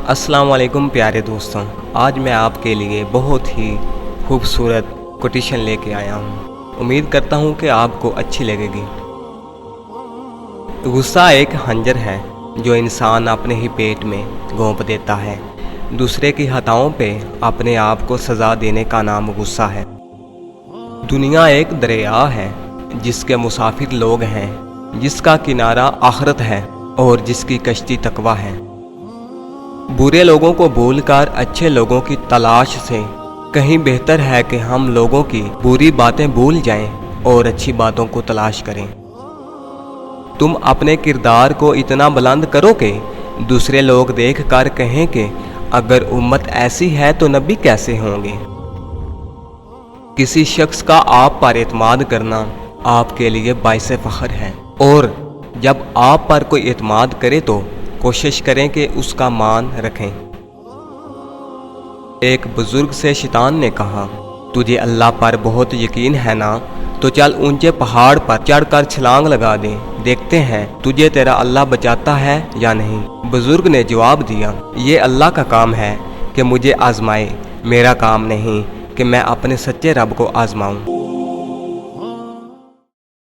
अस्सलाम वालेकुम प्यारे दोस्तों, आज मैं आपके लिए बहुत ही खूबसूरत कोटेशन लेके आया हूँ। उम्मीद करता हूँ कि आपको अच्छी लगेगी। गुस्सा एक खंजर है जो इंसान अपने ही पेट में घोंप देता है। दूसरे की खताओं पे अपने आप को सज़ा देने का नाम गुस्सा है। दुनिया एक दरिया है जिसके मुसाफिर लोग हैं, जिसका किनारा आखिरत है और जिसकी कश्ती तकवा है। बुरे लोगों को भूलकर अच्छे लोगों की तलाश से कहीं बेहतर है कि हम लोगों की बुरी बातें भूल जाएं और अच्छी बातों को तलाश करें। तुम अपने किरदार को इतना बुलंद करो कि दूसरे लोग देखकर कहें कि अगर उम्मत ऐसी है तो नबी कैसे होंगे। किसी शख्स का आप पर एतमाद करना आपके लिए बाइसे फख्र है, और जब आप पर कोई एतमाद करे तो कोशिश करें कि उसका मान रखें। एक बुजुर्ग से शैतान ने कहा, तुझे अल्लाह पर बहुत यकीन है ना, तो चल ऊंचे पहाड़ पर चढ़कर छलांग लगा दे, देखते हैं तुझे तेरा अल्लाह बचाता है या नहीं। बुजुर्ग ने जवाब दिया, ये अल्लाह का काम है कि मुझे आजमाए, मेरा काम नहीं कि मैं अपने सच्चे रब को आजमाऊं।